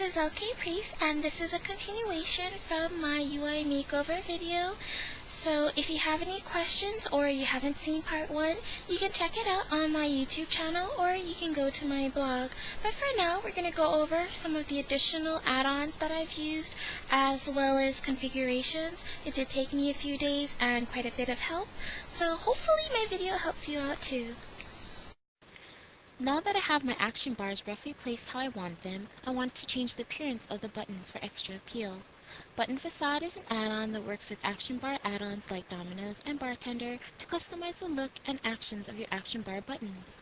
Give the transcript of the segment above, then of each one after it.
this is LK Priest, and this is a continuation from my UI makeover video. So if you have any questions or you haven't seen part 1, you can check it out on my YouTube channel or you can go to my blog. But for now, we're going to go over some of the additional add-ons that I've used as well as configurations. It did take me a few days and quite a bit of help, so hopefully my video helps you out too. Now that I have my action bars roughly placed how I want them, I want to change the appearance of the buttons for extra appeal. Button Facade is an add-on that works with action bar add-ons like Dominoes and Bartender to customize the look and actions of your action bar buttons.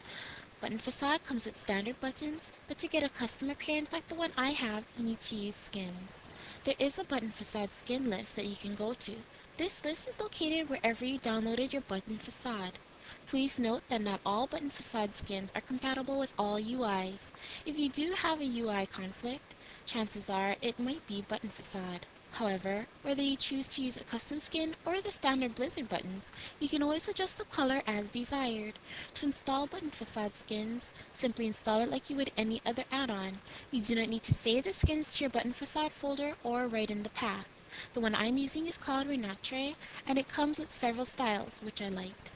Button Facade comes with standard buttons, but to get a custom appearance like the one I have, you need to use skins. There is a Button Facade skin list that you can go to. This list is located wherever you downloaded your Button Facade. Please note that not all Button Facade skins are compatible with all UIs. If you do have a UI conflict, chances are it might be Button Facade. However, whether you choose to use a custom skin or the standard Blizzard buttons, you can always adjust the color as desired. To install Button Facade skins, simply install it like you would any other add-on. You do not need to save the skins to your Button Facade folder or write in the path. The one I'm using is called Renatre, and it comes with several styles, which I like.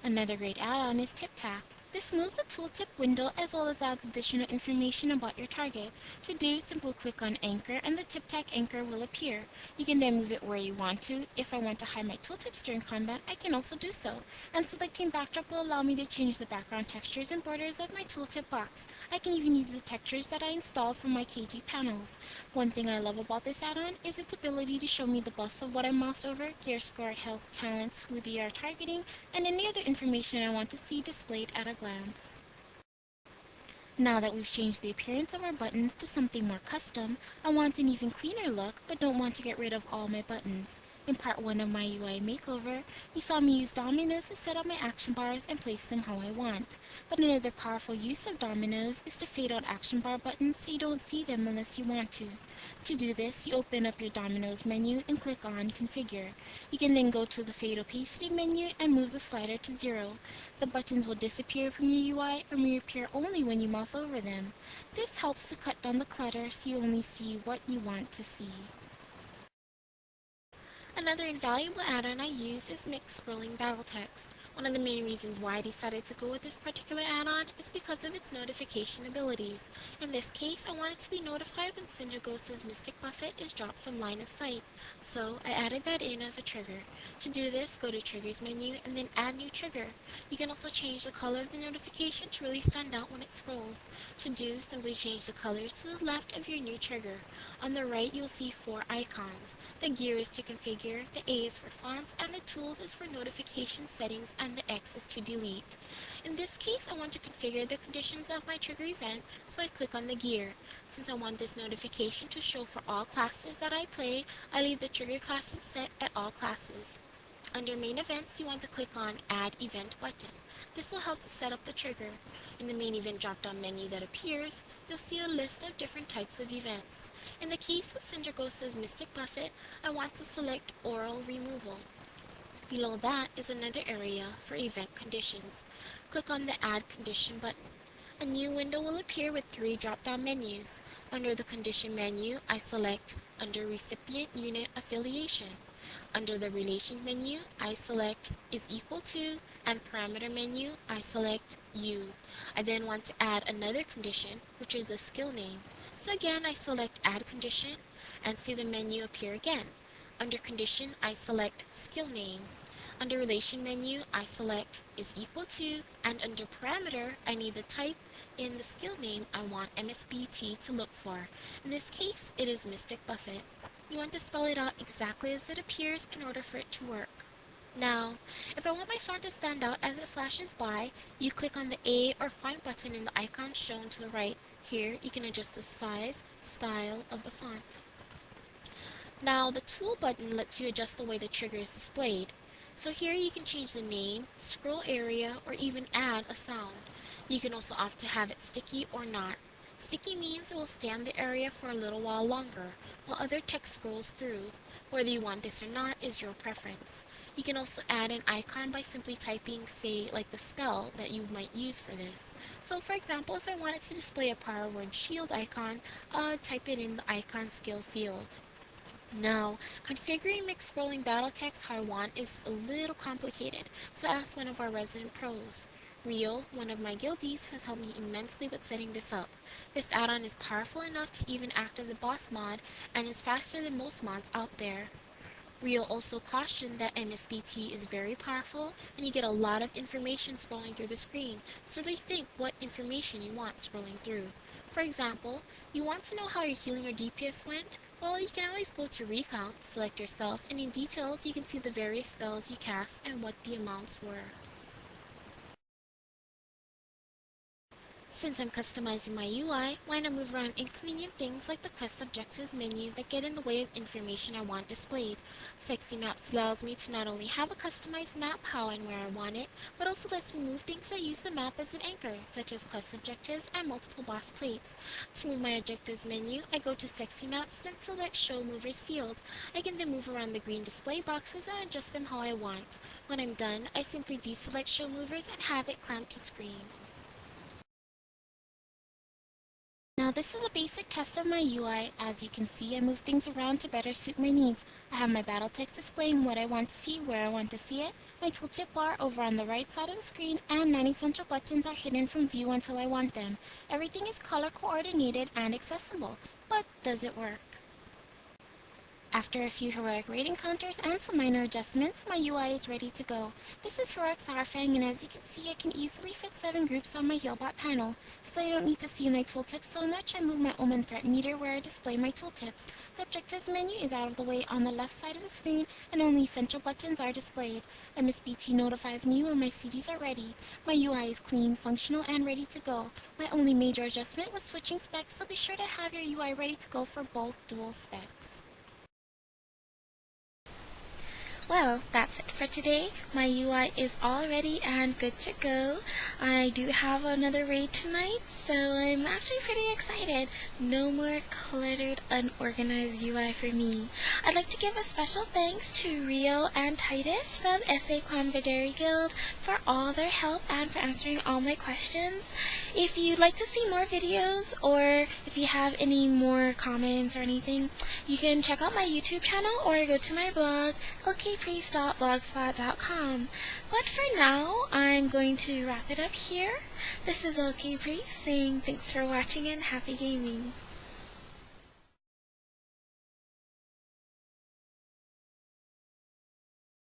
Another great add-on is Pt2. This moves the tooltip window as well as adds additional information about your target. To do, simply click on Anchor and the Pt2 anchor will appear. You can then move it where you want to. If I want to hide my tooltips during combat, I can also do so. And selecting Backdrop will allow me to change the background textures and borders of my tooltip box. I can even use the textures that I installed from my KG panels. One thing I love about this add-on is its ability to show me the buffs of what I mouse over, gear score, health, talents, who they are targeting, and any other information I want to see displayed at a glance. Now that we've changed the appearance of our buttons to something more custom, I want an even cleaner look but don't want to get rid of all my buttons. In part 1 of my UI makeover, you saw me use dominoes to set up my action bars and place them how I want. But another powerful use of dominoes is to fade out action bar buttons so you don't see them unless you want to. To do this, you open up your dominoes menu and click on Configure. You can then go to the Fade Opacity menu and move the slider to 0. The buttons will disappear from your UI and reappear only when you mouse over them. This helps to cut down the clutter so you only see what you want to see. Another invaluable add-on I use is Mixed Scrolling Battle Text. One of the main reasons why I decided to go with this particular add-on is because of its notification abilities. In this case, I wanted to be notified when Cinder Ghost's Mystic Buffet is dropped from line of sight, so I added that in as a trigger. To do this, go to Triggers menu and then Add New Trigger. You can also change the color of the notification to really stand out when it scrolls. To do, simply change the colors to the left of your new trigger. On the right, you'll see 4 icons. The gear is to configure, the A is for fonts, and the tools is for notification settings, and the X is to delete. In this case, I want to configure the conditions of my trigger event, so I click on the gear. Since I want this notification to show for all classes that I play, I leave the trigger classes set at all classes. Under Main Events, you want to click on Add Event button. This will help to set up the trigger. In the main event drop-down menu that appears, you'll see a list of different types of events. In the case of Cinder Ghost's Mystic Buffet, I want to select Oral Removal. Below that is another area for event conditions. Click on the Add Condition button. A new window will appear with 3 drop-down menus. Under the Condition menu, I select Under Recipient Unit Affiliation. Under the Relation menu, I select Is Equal To, and Parameter menu, I select U. I then want to add another condition, which is the skill name. So again, I select Add Condition, and see the menu appear again. Under Condition, I select Skill Name. Under Relation menu, I select Is Equal To, and under Parameter, I need the type in the skill name I want MSBT to look for. In this case, it is Mystic Buffet. You want to spell it out exactly as it appears in order for it to work. Now, if I want my font to stand out as it flashes by, you click on the A or Font button in the icon shown to the right. Here, you can adjust the size, style of the font. Now, the Tool button lets you adjust the way the trigger is displayed. So here you can change the name, scroll area, or even add a sound. You can also opt to have it sticky or not. Sticky means it will stay on the area for a little while longer, while other text scrolls through. Whether you want this or not is your preference. You can also add an icon by simply typing, say, like the spell that you might use for this. So for example, if I wanted to display a power word shield icon, type it in the icon skill field. Now, configuring mixed scrolling battle text how I want is a little complicated, so ask one of our resident pros. Rio, one of my guildies, has helped me immensely with setting this up. This add-on is powerful enough to even act as a boss mod, and is faster than most mods out there. Rio also cautioned that MSBT is very powerful, and you get a lot of information scrolling through the screen, so really think what information you want scrolling through. For example, you want to know how your healing or DPS went? Well, you can always go to Recount, select yourself, and in details you can see the various spells you cast and what the amounts were. Since I'm customizing my UI, why not move around inconvenient things like the quest objectives menu that get in the way of information I want displayed? Sexy Maps allows me to not only have a customized map how and where I want it, but also lets me move things that use the map as an anchor, such as quest objectives and multiple boss plates. To move my objectives menu, I go to Sexy Maps, then select Show Movers field. I can then move around the green display boxes and adjust them how I want. When I'm done, I simply deselect Show Movers and have it clamped to screen. Now this is a basic test of my UI. As you can see, I move things around to better suit my needs. I have my battle text displaying what I want to see, where I want to see it, my tooltip bar over on the right side of the screen, and 9 essential buttons are hidden from view until I want them. Everything is color coordinated and accessible, but does it work? After a few heroic raid encounters and some minor adjustments, my UI is ready to go. This is heroic Sarfang, and as you can see, I can easily fit 7 groups on my healbot panel. So I don't need to see my tooltips so much, I move my Omen threat meter where I display my tooltips. The objectives menu is out of the way on the left side of the screen, and only essential buttons are displayed. MSBT notifies me when my CDs are ready. My UI is clean, functional, and ready to go. My only major adjustment was switching specs, so be sure to have your UI ready to go for both dual specs. Well, that's it for today. My UI is all ready and good to go. I do have another raid tonight, so I'm actually pretty excited. No more cluttered, unorganized UI for me. I'd like to give a special thanks to Rio and Titus from SA Quamvideri Guild for all their help and for answering all my questions. If you'd like to see more videos, or if you have any more comments or anything, you can check out my YouTube channel or go to my blog, okpriest.blogspot.com. But for now, I'm going to wrap it up here. This is OK Priest saying thanks for watching and happy gaming.